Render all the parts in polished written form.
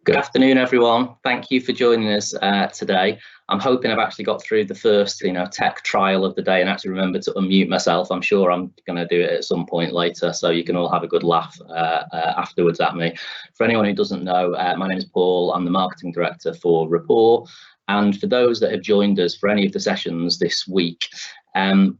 Good afternoon, everyone. Thank you for joining us today. I'm hoping I've actually got through the first, tech trial of the day and actually remember to unmute myself. I'm sure I'm going to do it at some point later, so you can all have a good laugh afterwards at me. For anyone who doesn't know, my name is Paul. I'm the marketing director for Rapport. And for those that have joined us for any of the sessions this week,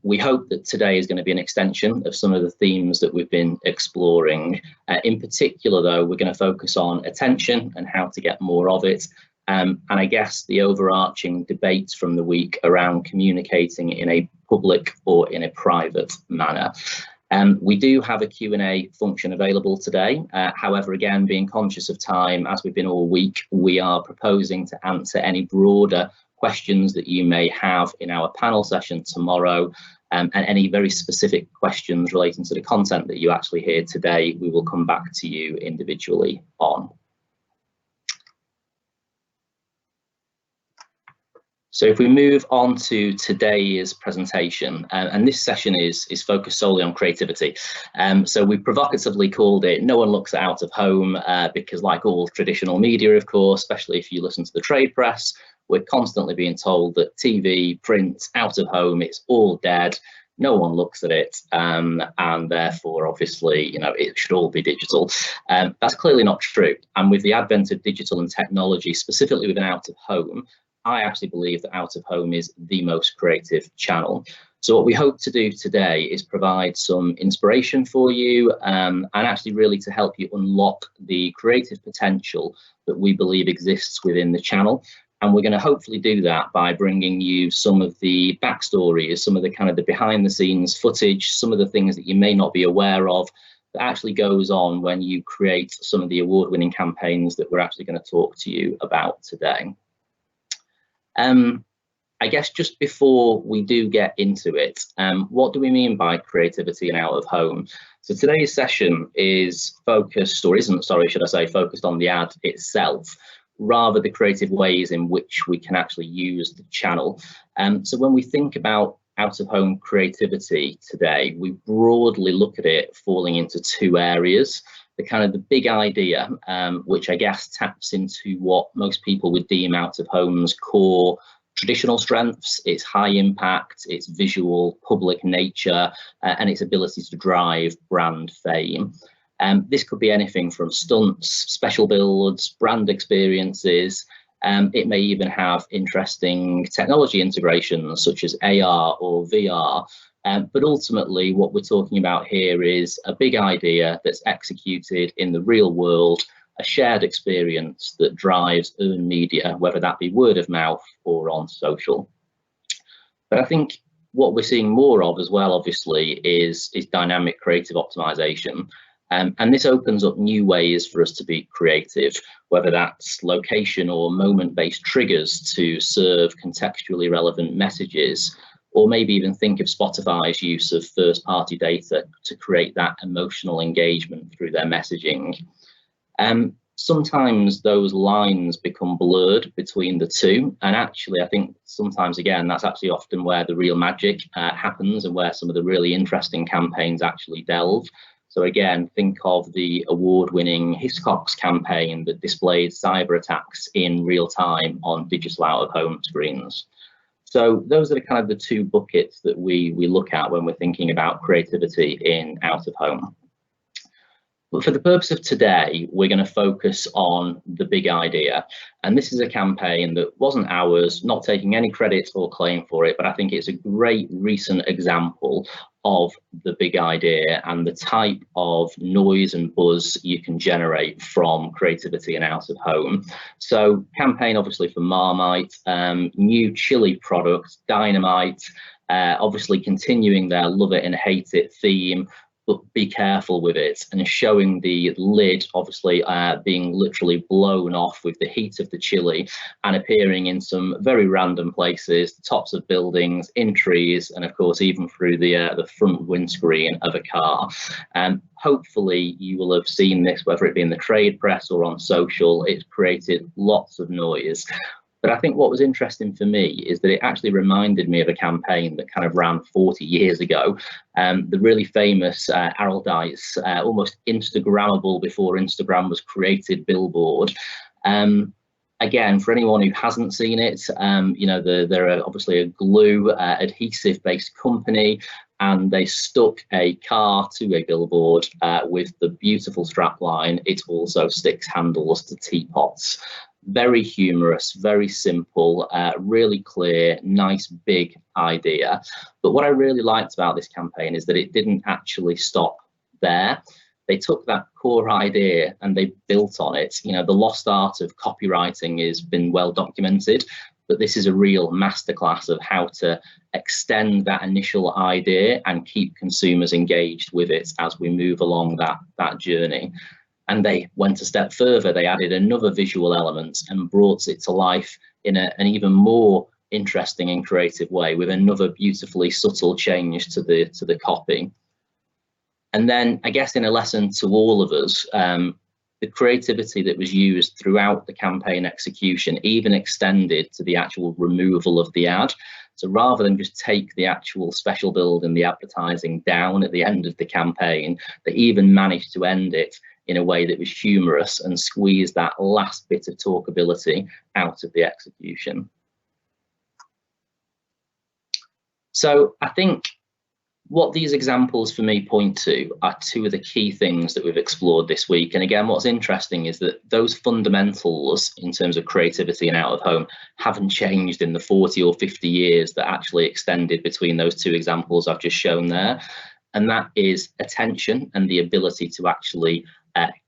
we hope that today is going to be an extension of some of the themes that we've been exploring. In particular, though, we're going to focus on attention and how to get more of it. And I guess the overarching debate from the week around communicating in a public or in a private manner. We do have a Q&A function available today. However, again, being conscious of time, as we've been all week, we are proposing to answer any broader questions that you may have in our panel session tomorrow, and any very specific questions relating to the content that you actually hear today, we will come back to you individually on. So if we move on to today's presentation, and this session is focused solely on creativity. So we provocatively called it "No One Looks at Out of Home," because like all traditional media, of course, especially if you listen to the trade press, we're constantly being told that TV, print, out of home, it's all dead. No one looks at it, and therefore, obviously, it should all be digital. That's clearly not true. And with the advent of digital and technology, specifically within out of home, I actually believe that out of home is the most creative channel. So what we hope to do today is provide some inspiration for you, and actually really to help you unlock the creative potential that we believe exists within the channel. And we're going to hopefully do that by bringing you some of the backstories, some of the kind of the behind the scenes footage, some of the things that you may not be aware of that actually goes on when you create some of the award-winning campaigns that we're actually going to talk to you about today. I guess just before we do get into it, what do we mean by creativity and out of home? So today's session is focused, or isn't, sorry, should I say, focused on the ad itself, rather the creative ways in which we can actually use the channel. So when we think about out of home creativity today, we broadly look at it falling into two areas. The kind of the big idea, which I guess taps into what most people would deem out of home's core traditional strengths, its high impact, its visual public nature, and its ability to drive brand fame. This could be anything from stunts, special builds, brand experiences. It may even have interesting technology integrations such as AR or VR. But ultimately, what we're talking about here is a big idea that's executed in the real world, a shared experience that drives earned media, whether that be word of mouth or on social. But I think what we're seeing more of as well, obviously, is dynamic creative optimization. And this opens up new ways for us to be creative, whether that's location or moment-based triggers to serve contextually relevant messages, or maybe even think of Spotify's use of first-party data to create that emotional engagement through their messaging. Sometimes those lines become blurred between the two, and actually I think sometimes, again, that's actually often where the real magic happens and where some of the really interesting campaigns actually delve. So again, think of the award-winning Hiscox campaign that displayed cyber attacks in real time on digital out-of-home screens. So those are the kind of the two buckets that we look at when we're thinking about creativity in out-of-home. But for the purpose of today, we're going to focus on the big idea. And this is a campaign that wasn't ours, not taking any credit or claim for it, but I think it's a great recent example of the big idea and the type of noise and buzz you can generate from creativity and out of home. So campaign obviously for Marmite, new chili product, Dynamite, obviously continuing their love it and hate it theme, but be careful with it, and showing the lid obviously being literally blown off with the heat of the chili and appearing in some very random places, the tops of buildings, in trees, and of course even through the front windscreen of a car. Hopefully you will have seen this, whether it be in the trade press or on social. It's created lots of noise. But I think what was interesting for me is that it actually reminded me of a campaign that kind of ran 40 years ago. The really famous Araldite's almost Instagrammable before Instagram was created billboard. Again, for anyone who hasn't seen it, you know, they're obviously a glue adhesive-based company, and they stuck a car to a billboard with the beautiful strapline, "It also sticks handles to teapots." Very humorous, very simple, really clear, nice big idea. But what I really liked about this campaign is that it didn't actually stop there. They took that core idea and they built on it. You know, the lost art of copywriting has been well documented, but this is a real masterclass of how to extend that initial idea and keep consumers engaged with it as we move along that journey. And they went a step further. They added another visual element and brought it to life in an even more interesting and creative way, with another beautifully subtle change to the copy. And then, I guess, in a lesson to all of us, the creativity that was used throughout the campaign execution even extended to the actual removal of the ad. So rather than just take the actual special build and the advertising down at the end of the campaign, they even managed to end it in a way that was humorous and squeeze that last bit of talkability out of the execution. So I think what these examples for me point to are two of the key things that we've explored this week. And again, what's interesting is that those fundamentals in terms of creativity and out of home haven't changed in the 40 or 50 years that actually extended between those two examples I've just shown there. And that is attention and the ability to actually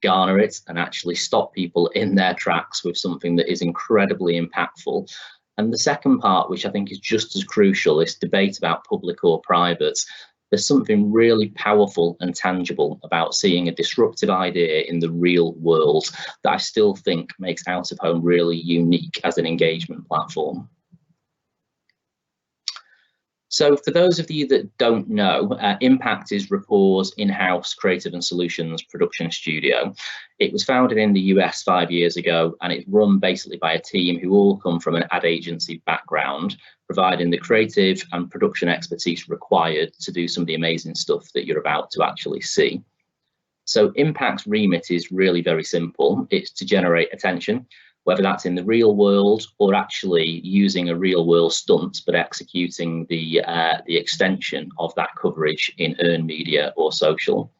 garner it and actually stop people in their tracks with something that is incredibly impactful. And the second part, which I think is just as crucial, is debate about public or private. There's something really powerful and tangible about seeing a disruptive idea in the real world that I still think makes out of home really unique as an engagement platform. So for those of you that don't know, Impact is Rapport's in-house creative and solutions production studio. It was founded in the US 5 years ago, and it's run basically by a team who all come from an ad agency background, providing the creative and production expertise required to do some of the amazing stuff that you're about to actually see. So Impact's remit is really very simple. It's to generate attention, whether that's in the real world or actually using a real world stunt, but executing the extension of that coverage in earned media or social.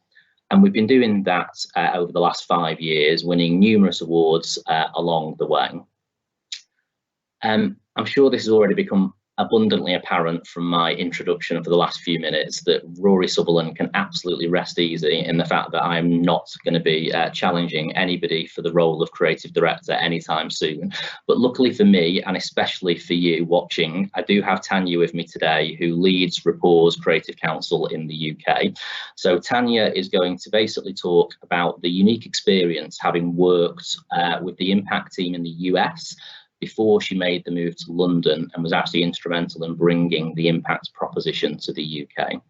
And we've been doing that over the last 5 years, winning numerous awards along the way. I'm sure this has already become abundantly apparent from my introduction for the last few minutes that Rory Sutherland can absolutely rest easy in the fact that I'm not going to be challenging anybody for the role of creative director anytime soon. But luckily for me, and especially for you watching, I do have Tanya with me today, who leads Rapport's Creative Council in the UK. So Tanya is going to basically talk about the unique experience having worked with the Impact team in the US before she made the move to London and was actually instrumental in bringing the Impact proposition to the UK.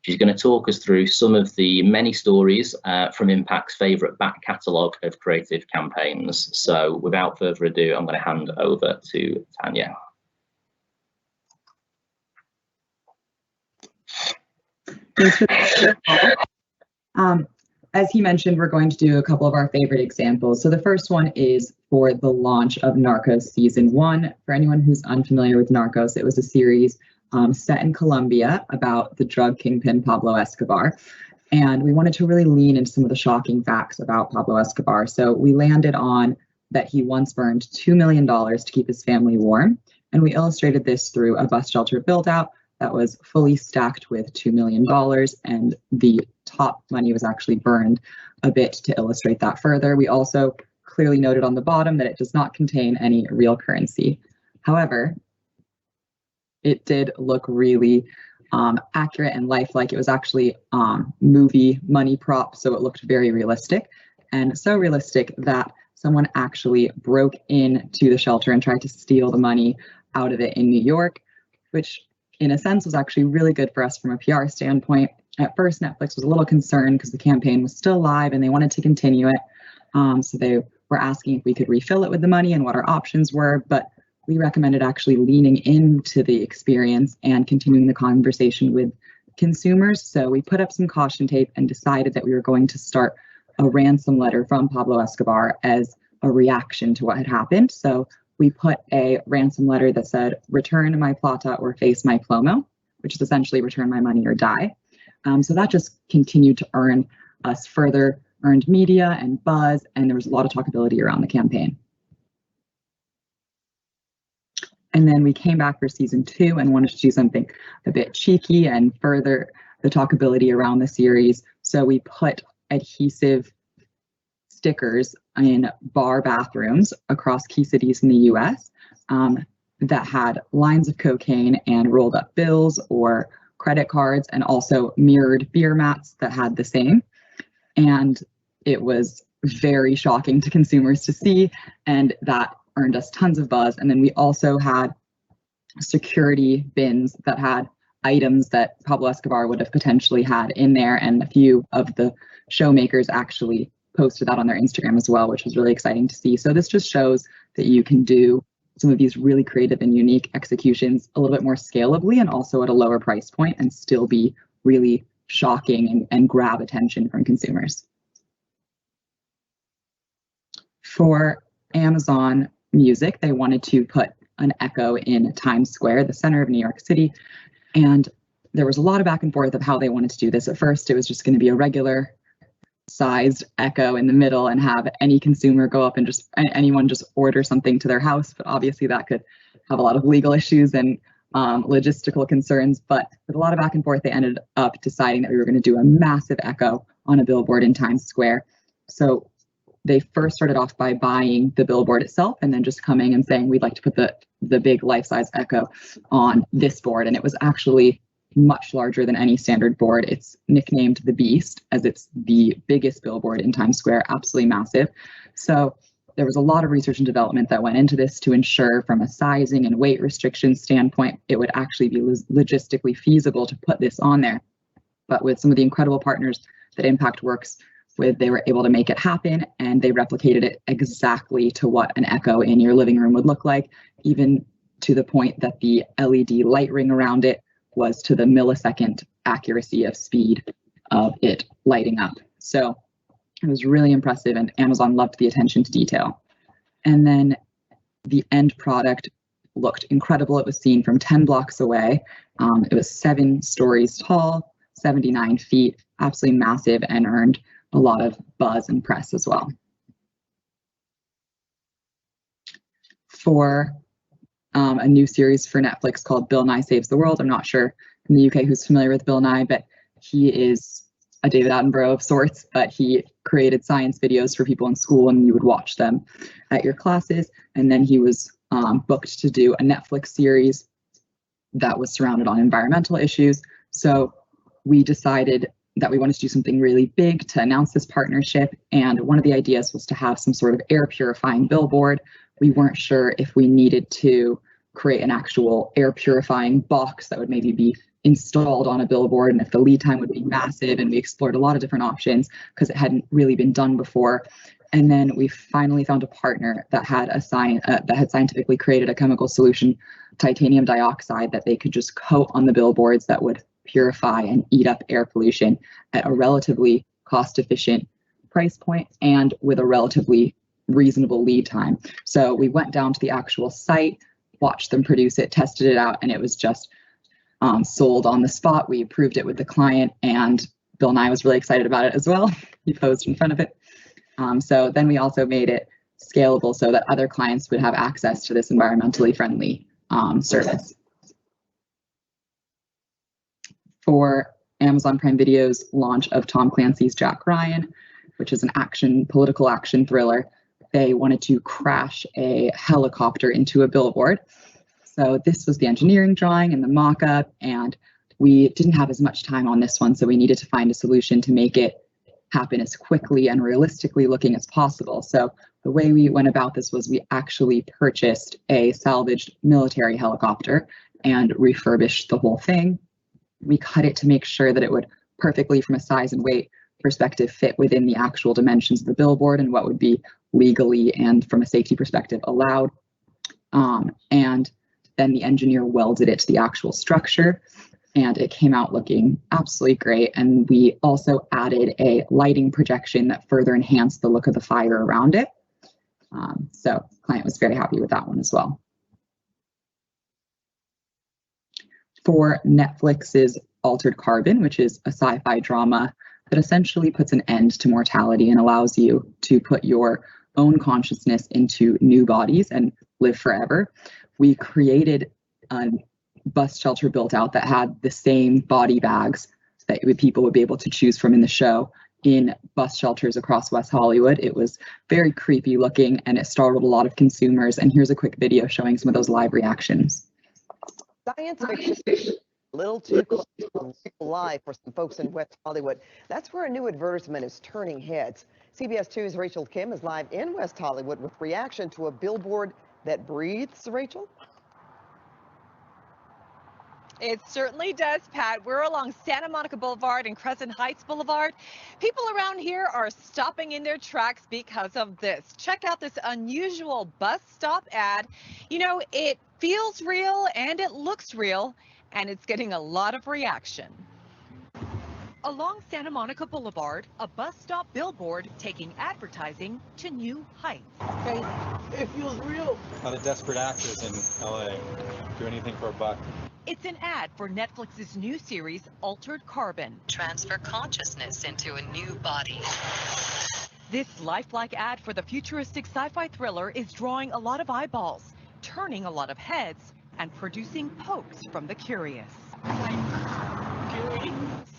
She's going to talk us through some of the many stories from Impact's favourite back catalogue of creative campaigns. So without further ado, I'm going to hand over to Tanya. Thanks for that. As he mentioned, we're going to do a couple of our favorite examples. So the first one is for the launch of Narcos Season 1. For anyone who's unfamiliar with Narcos, it was a series set in Colombia about the drug kingpin Pablo Escobar. And we wanted to really lean into some of the shocking facts about Pablo Escobar. So we landed on that he once burned $2 million to keep his family warm. And we illustrated this through a bus shelter build out that was fully stacked with $2 million, and the top money was actually burned a bit to illustrate that further. We also clearly noted on the bottom that it does not contain any real currency. However, it did look really accurate and lifelike. It was actually movie money prop, so it looked very realistic, and so realistic that someone actually broke into the shelter and tried to steal the money out of it in New York, which in a sense was actually really good for us from a PR standpoint. At first, Netflix was a little concerned because the campaign was still live and they wanted to continue it. So they were asking if we could refill it with the money and what our options were, but we recommended actually leaning into the experience and continuing the conversation with consumers. So we put up some caution tape and decided that we were going to start a ransom letter from Pablo Escobar as a reaction to what had happened. So we put a ransom letter that said, return my plata or face my plomo, which is essentially return my money or die. So that just continued to earn us further earned media and buzz, and there was a lot of talkability around the campaign. And then we came back for season 2 and wanted to do something a bit cheeky and further the talkability around the series. So we put adhesive stickers in bar bathrooms across key cities in the US that had lines of cocaine and rolled up bills or credit cards, and also mirrored beer mats that had the same. And it was very shocking to consumers to see, and that earned us tons of buzz. And then we also had security bins that had items that Pablo Escobar would have potentially had in there, and a few of the showmakers actually posted that on their Instagram as well, which was really exciting to see. So this just shows that you can do some of these really creative and unique executions a little bit more scalably and also at a lower price point and still be really shocking and grab attention from consumers. For Amazon Music, they wanted to put an Echo in Times Square, the center of New York City. And there was a lot of back and forth of how they wanted to do this. At first, it was just going to be a regular sized Echo in the middle and have any consumer go up and just anyone just order something to their house. But obviously that could have a lot of legal issues and logistical concerns. But with a lot of back and forth, they ended up deciding that we were going to do a massive Echo on a billboard in Times Square. So they first started off by buying the billboard itself and then just coming and saying, we'd like to put the big life-size Echo on this board. And it was actually much larger than any standard board. It's nicknamed the Beast as it's the biggest billboard in Times Square, absolutely massive. So there was a lot of research and development that went into this to ensure from a sizing and weight restriction standpoint, it would actually be logistically feasible to put this on there. But with some of the incredible partners that Impact works with, they were able to make it happen, and they replicated it exactly to what an Echo in your living room would look like, even to the point that the LED light ring around it was to the millisecond accuracy of speed of it lighting up. So it was really impressive, and Amazon loved the attention to detail. And then the end product looked incredible. It was seen from 10 blocks away. It was 7 stories tall, 79 feet, absolutely massive, and earned a lot of buzz and press as well. For a new series for Netflix called Bill Nye Saves the World. I'm not sure in the UK who's familiar with Bill Nye, but he is a David Attenborough of sorts, but he created science videos for people in school and you would watch them at your classes. And then he was booked to do a Netflix series that was surrounded on environmental issues. So we decided that we wanted to do something really big to announce this partnership. And one of the ideas was to have some sort of air purifying billboard. We weren't sure if we needed to create an actual air purifying box that would maybe be installed on a billboard, and if the lead time would be massive. And we explored a lot of different options because it hadn't really been done before. And then we finally found a partner that had scientifically created a chemical solution, titanium dioxide, that they could just coat on the billboards that would purify and eat up air pollution at a relatively cost-efficient price point and with a relatively reasonable lead time. So we went down to the actual site, watched them produce it, tested it out, and it was just sold on the spot. We approved it with the client, and Bill Nye was really excited about it as well. He posed in front of it. So then we also made it scalable so that other clients would have access to this environmentally friendly service. For Amazon Prime Video's launch of Tom Clancy's Jack Ryan, which is an political action thriller, they wanted to crash a helicopter into a billboard. So this was the engineering drawing and the mock-up, and we didn't have as much time on this one, so we needed to find a solution to make it happen as quickly and realistically looking as possible. So the way we went about this was we actually purchased a salvaged military helicopter and refurbished the whole thing. We cut it to make sure that it would perfectly, from a size and weight perspective, fit within the actual dimensions of the billboard and what would be legally and from a safety perspective allowed. And then the engineer welded it to the actual structure, and it came out looking absolutely great. And we also added a lighting projection that further enhanced the look of the fire around it. So client was very happy with that one as well. For Netflix's Altered Carbon, which is a sci-fi drama that essentially puts an end to mortality and allows you to put your own consciousness into new bodies and live forever, we created a bus shelter built out that had the same body bags that people would be able to choose from in the show in bus shelters across West Hollywood. It was very creepy looking and it startled a lot of consumers. And here's a quick video showing some of those live reactions. Science fiction, a little too close to real life for some folks in West Hollywood. That's where a new advertisement is turning heads. CBS 2's Rachel Kim is live in West Hollywood with reaction to a billboard that breathes. Rachel? It certainly does, Pat. We're along Santa Monica Boulevard and Crescent Heights Boulevard. People around here are stopping in their tracks because of this. Check out this unusual bus stop ad. You know, it feels real and it looks real, and it's getting a lot of reaction. Along Santa Monica Boulevard, a bus stop billboard taking advertising to new heights. Crazy. It feels real. A lot of desperate actors in LA do anything for a buck. It's an ad for Netflix's new series, Altered Carbon. Transfer consciousness into a new body. This lifelike ad for the futuristic sci-fi thriller is drawing a lot of eyeballs, turning a lot of heads, and producing pokes from the curious.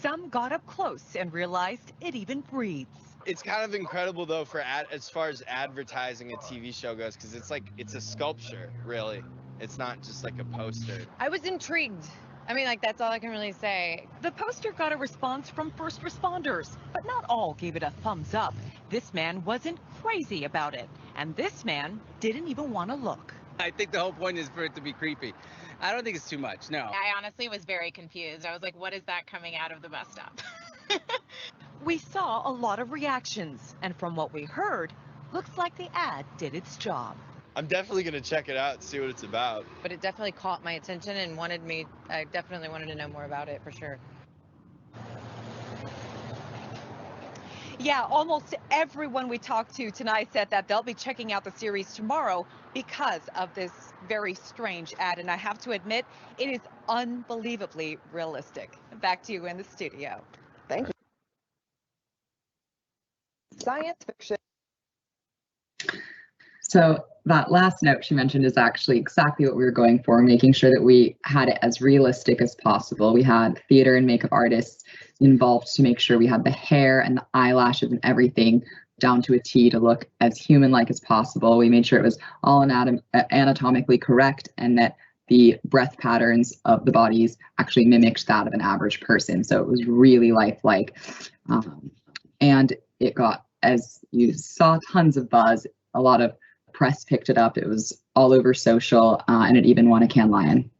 Some got up close and realized it even breathes. It's kind of incredible though for as far as advertising a TV show goes, because it's a sculpture, really. It's not just like a poster. I was intrigued. I mean, like, that's all I can really say. The poster got a response from first responders, but not all gave it a thumbs up. This man wasn't crazy about it, and this man didn't even want to look. I think the whole point is for it to be creepy. I don't think it's too much, no. I honestly was very confused. I was like, what is that coming out of the bus stop? We saw a lot of reactions, and from what we heard, looks like the ad did its job. I'm definitely going to check it out and see what it's about. But it definitely caught my attention and I definitely wanted to know more about it for sure. Yeah, almost everyone we talked to tonight said that they'll be checking out the series tomorrow because of this very strange ad. And I have to admit, it is unbelievably realistic. Back to you in the studio. Thank you. Science fiction. So that last note she mentioned is actually exactly what we were going for, making sure that we had it as realistic as possible. We had theater and makeup artists involved to make sure we had the hair and the eyelashes and everything down to a T to look as human-like as possible. We made sure it was all anatomically correct and that the breath patterns of the bodies actually mimicked that of an average person. So it was really lifelike. And it got, as you saw, tons of buzz. A lot of press picked it up. It was all over social, and it even won a Cannes Lion.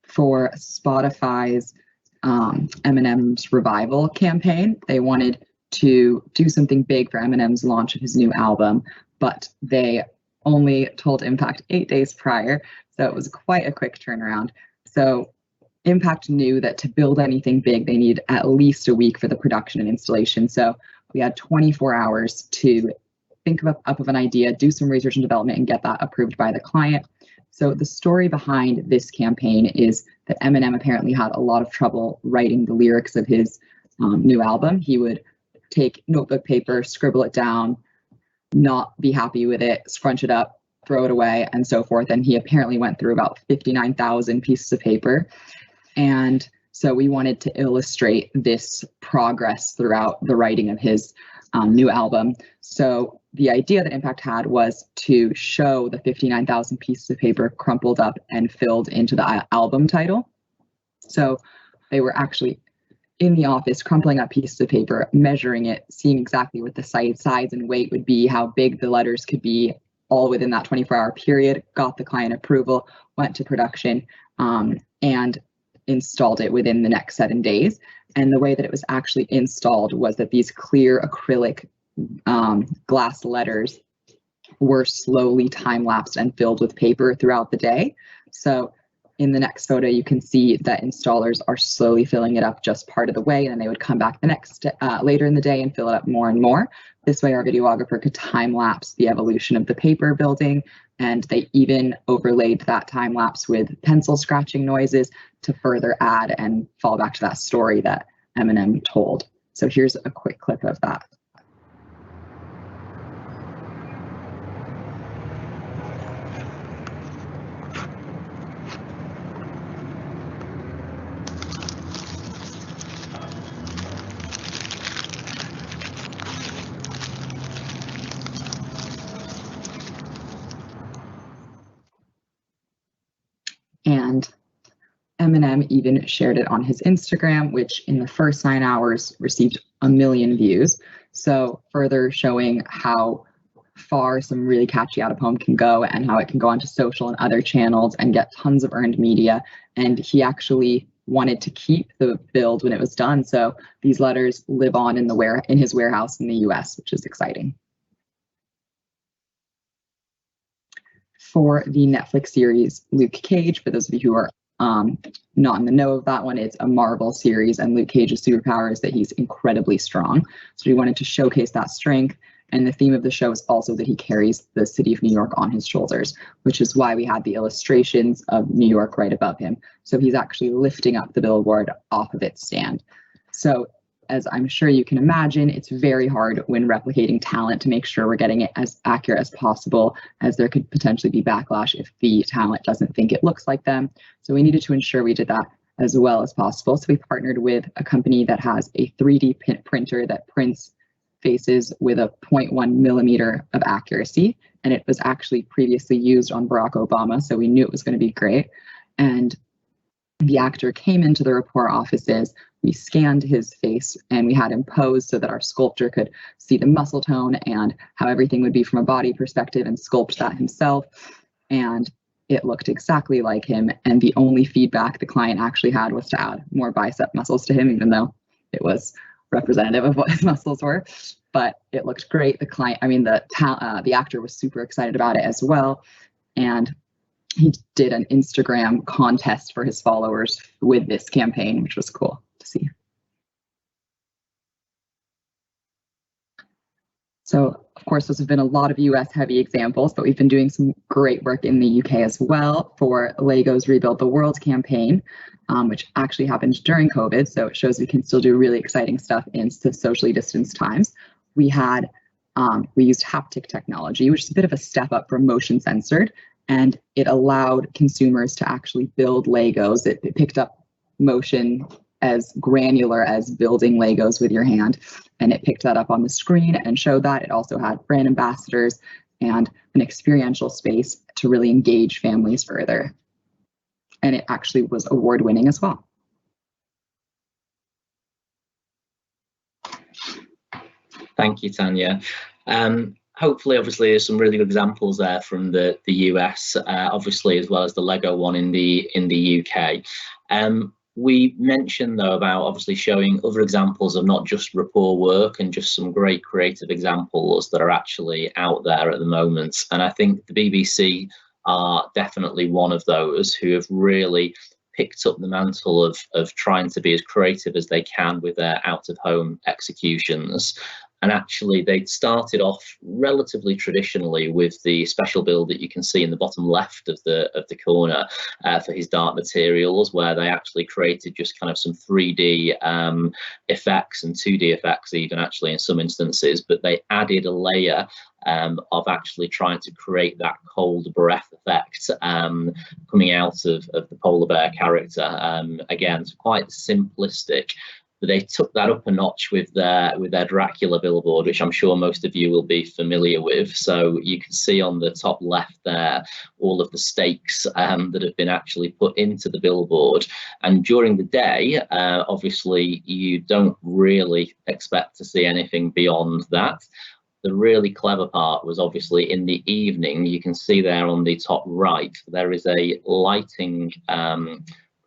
For Spotify's Eminem's Revival campaign, they wanted to do something big for Eminem's launch of his new album, but they only told Impact 8 days prior, so it was quite a quick turnaround. So Impact knew that to build anything big, they need at least a week for the production and installation. So we had 24 hours to think up of an idea, do some research and development, and get that approved by the client. So the story behind this campaign is that Eminem apparently had a lot of trouble writing the lyrics of his new album. He would take notebook paper, scribble it down, not be happy with it, scrunch it up, throw it away, and so forth. And he apparently went through about 59,000 pieces of paper. And so we wanted to illustrate this progress throughout the writing of his new album. So the idea that Impact had was to show the 59,000 pieces of paper crumpled up and filled into the album title. So they were actually in the office crumpling up pieces of paper, measuring it, seeing exactly what the size and weight would be, how big the letters could be, all within that 24-hour period, got the client approval, went to production, and installed it within the next 7 days. And the way that it was actually installed was that these clear acrylic glass letters were slowly time-lapsed and filled with paper throughout the day. So in the next photo, you can see that installers are slowly filling it up just part of the way, and then they would come back the next later in the day and fill it up more and more. This way, our videographer could time lapse the evolution of the paper building, and they even overlaid that time lapse with pencil scratching noises to further add and fall back to that story that M&M told. So here's a quick clip of that. And M&M even shared it on his Instagram, which in the first 9 hours received 1 million views. So further showing how far some really catchy out of home can go and how it can go onto social and other channels and get tons of earned media. And he actually wanted to keep the build when it was done. So these letters live on in his warehouse in the US, which is exciting. For the Netflix series Luke Cage, for those of you who are not in the know of that one, it's a Marvel series, and Luke Cage's superpower is that he's incredibly strong. So we wanted to showcase that strength, and the theme of the show is also that he carries the city of New York on his shoulders, which is why we had the illustrations of New York right above him. So he's actually lifting up the billboard off of its stand. So as I'm sure you can imagine, it's very hard when replicating talent to make sure we're getting it as accurate as possible, as there could potentially be backlash if the talent doesn't think it looks like them. So we needed to ensure we did that as well as possible. So we partnered with a company that has a 3D printer that prints faces with a 0.1 millimeter of accuracy. And it was actually previously used on Barack Obama, so we knew it was going to be great. And the actor came into the Rapport offices, we scanned his face, and we had him pose so that our sculptor could see the muscle tone and how everything would be from a body perspective and sculpt that himself. And it looked exactly like him. And the only feedback the client actually had was to add more bicep muscles to him, even though it was representative of what his muscles were. But it looked great. The client, the actor was super excited about it as well. And he did an Instagram contest for his followers with this campaign, which was cool to see. So, of course, those have been a lot of US heavy examples, but we've been doing some great work in the UK as well for Lego's Rebuild the World campaign, which actually happened during COVID. So it shows we can still do really exciting stuff in socially distanced times. We used haptic technology, which is a bit of a step up from motion censored. And it allowed consumers to actually build Legos. It picked up motion as granular as building Legos with your hand. And it picked that up on the screen and showed that. It also had brand ambassadors and an experiential space to really engage families further. And it actually was award-winning as well. Thank you, Tanya. Hopefully, obviously, there's some really good examples there from the US, obviously, as well as the Lego one in the UK. We mentioned, though, about obviously showing other examples of not just Rapport work and just some great creative examples that are actually out there at the moment. And I think the BBC are definitely one of those who have really picked up the mantle of trying to be as creative as they can with their out-of-home executions. And actually, they started off relatively traditionally with the special build that you can see in the bottom left of the corner for his Dark Materials, where they actually created just kind of some 3D effects and 2D effects even actually in some instances, but they added a layer of actually trying to create that cold breath effect coming out of the polar bear character. Again, it's quite simplistic. But they took that up a notch with their Dracula billboard, which I'm sure most of you will be familiar with. So you can see on the top left there all of the stakes that have been actually put into the billboard. And during the day, obviously, you don't really expect to see anything beyond that. The really clever part was obviously in the evening. You can see there on the top right, there is a lighting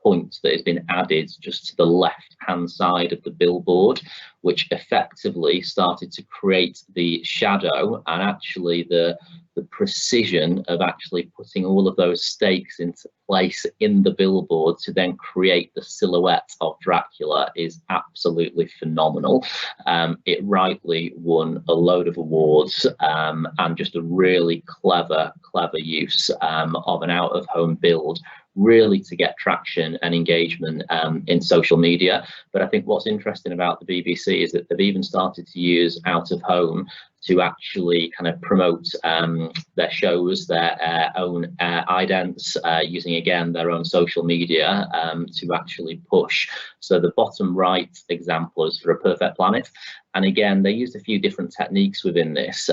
point that has been added just to the left hand side of the billboard, which effectively started to create the shadow and actually the the precision of actually putting all of those stakes into place in the billboard to then create the silhouette of Dracula is absolutely phenomenal. It rightly won a load of awards, and just a really clever use of an out-of-home build, really to get traction and engagement in social media. But I think what's interesting about the BBC is that they've even started to use out of home to actually kind of promote their shows, their own idents, using again their own social media to actually push. So the bottom right example is for A Perfect Planet, and again they used a few different techniques within this.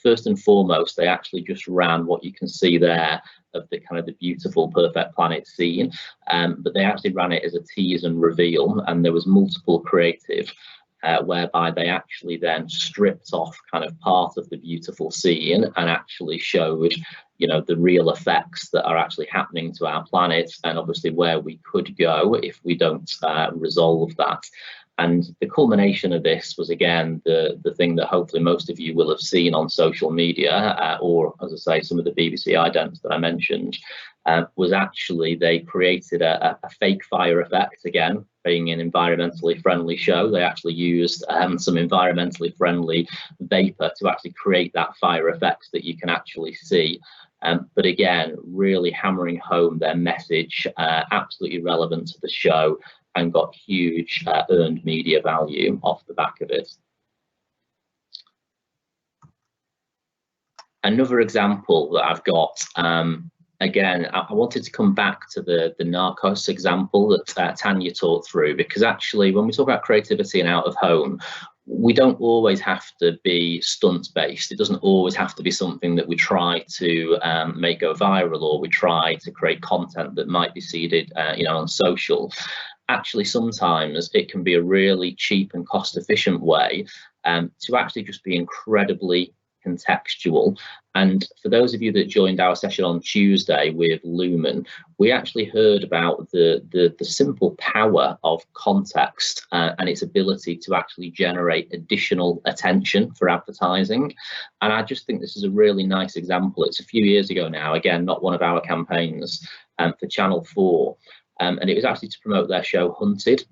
First and foremost, they actually just ran what you can see there of the kind of the beautiful Perfect Planet scene, but they actually ran it as a tease and reveal, and there was multiple creative whereby they actually then stripped off kind of part of the beautiful scene and actually showed, you know, the real effects that are actually happening to our planet, and obviously where we could go if we don't resolve that. And the culmination of this was, again, the thing that hopefully most of you will have seen on social media, or as I say, some of the BBC idents that I mentioned, was actually they created a fake fire effect. Again, being an environmentally friendly show, they actually used some environmentally friendly vapor to actually create that fire effect that you can actually see. But again, really hammering home their message, absolutely relevant to the show, and got huge earned media value off the back of it. Another example that I've got, again, I wanted to come back to the Narcos example that Tanya talked through, because actually when we talk about creativity and out of home, we don't always have to be stunt based. It doesn't always have to be something that we try to make go viral, or we try to create content that might be seeded you know, on social. Actually, sometimes it can be a really cheap and cost efficient way to actually just be incredibly contextual. And for those of you that joined our session on Tuesday with Lumen, we actually heard about the simple power of context and its ability to actually generate additional attention for advertising. And I just think this is a really nice example. It's a few years ago now, again, not one of our campaigns, for Channel 4. And it was actually to promote their show Hunted,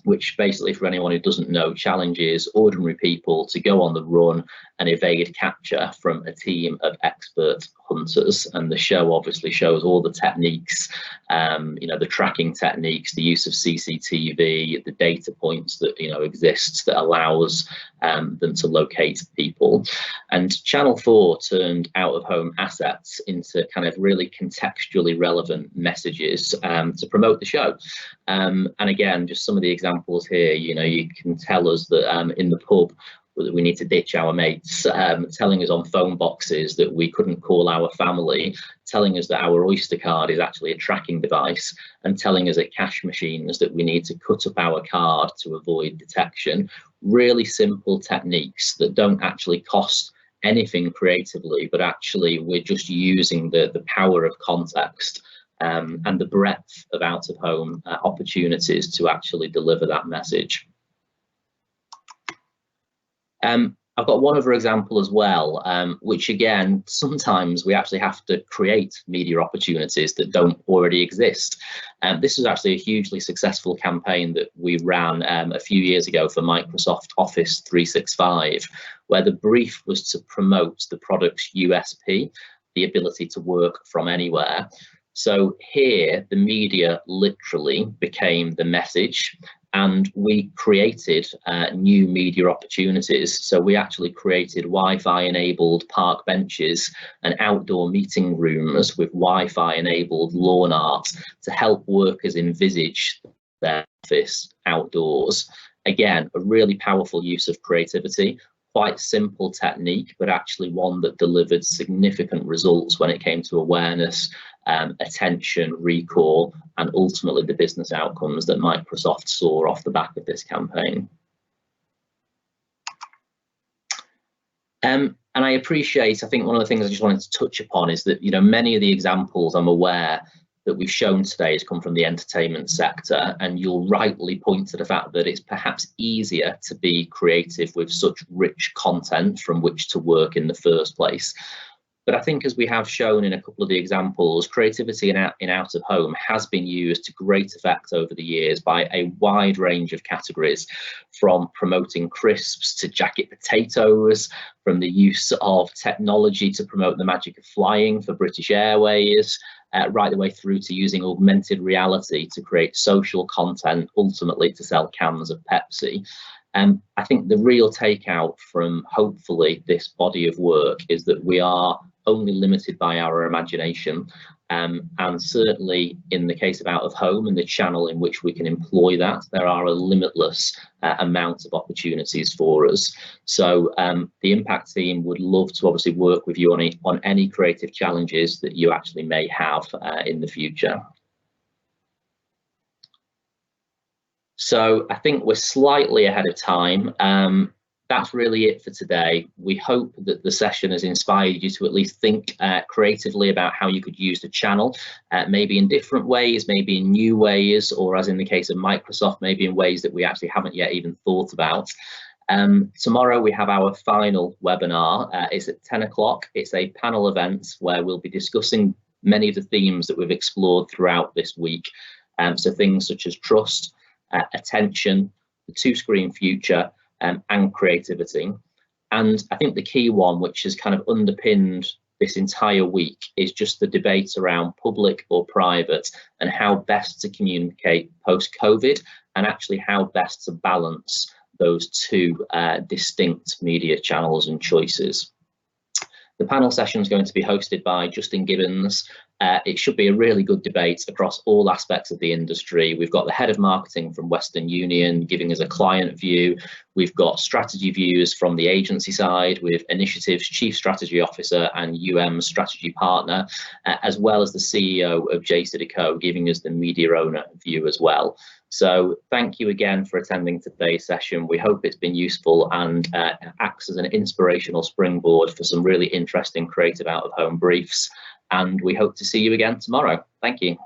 which basically, for anyone who doesn't know, challenges ordinary people to go on the run and evade capture from a team of expert hunters. And the show obviously shows all the techniques, you know, the tracking techniques, the use of CCTV, the data points that, you know, exists that allows them to locate people. And Channel 4 turned out of home assets into kind of really contextually relevant messages to promote the show. And again, just some of the examples here, you know, you can tell us that in the pub that we need to ditch our mates, telling us on phone boxes that we couldn't call our family, telling us that our Oyster card is actually a tracking device, and telling us at cash machines that we need to cut up our card to avoid detection. Really simple techniques that don't actually cost anything creatively, but actually we're just using the power of context and the breadth of out-of-home opportunities to actually deliver that message. I've got one other example as well, which again, sometimes we actually have to create media opportunities that don't already exist. This was actually a hugely successful campaign that we ran a few years ago for Microsoft Office 365, where the brief was to promote the product's USP, the ability to work from anywhere. So here, the media literally became the message, and we created new media opportunities. So we actually created Wi-Fi enabled park benches and outdoor meeting rooms with Wi-Fi enabled lawn art to help workers envisage their office outdoors. Again, a really powerful use of creativity. Quite simple technique, but actually one that delivered significant results when it came to awareness, attention, recall, and ultimately the business outcomes that Microsoft saw off the back of this campaign. And I appreciate, I think one of the things I just wanted to touch upon is that, you know, many of the examples I'm aware that we've shown today has come from the entertainment sector, and you'll rightly point to the fact that it's perhaps easier to be creative with such rich content from which to work in the first place. But I think, as we have shown in a couple of the examples, creativity in out of home has been used to great effect over the years by a wide range of categories, from promoting crisps to jacket potatoes, from the use of technology to promote the magic of flying for British Airways, right the way through to using augmented reality to create social content, ultimately to sell cans of Pepsi. I think the real takeout from hopefully this body of work is that we are only limited by our imagination, and certainly in the case of out of home and the channel in which we can employ that, there are a limitless amount of opportunities for us. So the Impact team would love to obviously work with you on any creative challenges that you actually may have in the future. So I think we're slightly ahead of time. That's really it for today. We hope that the session has inspired you to at least think creatively about how you could use the channel, maybe in different ways, maybe in new ways, or as in the case of Microsoft, maybe in ways that we actually haven't yet even thought about. Tomorrow we have our final webinar. It's at 10 o'clock. It's a panel event where we'll be discussing many of the themes that we've explored throughout this week. So things such as trust, attention, the two-screen future, and creativity. And I think the key one, which has kind of underpinned this entire week, is just the debate around public or private and how best to communicate post-COVID, and actually how best to balance those two distinct media channels and choices. The panel session is going to be hosted by Justin Gibbons. It should be a really good debate across all aspects of the industry. We've got the head of marketing from Western Union giving us a client view. We've got strategy views from the agency side with Initiative's chief strategy officer and strategy partner, as well as the CEO of JCDecaux giving us the media owner view as well. So thank you again for attending today's session. We hope it's been useful and acts as an inspirational springboard for some really interesting creative out of home briefs. And we hope to see you again tomorrow. Thank you.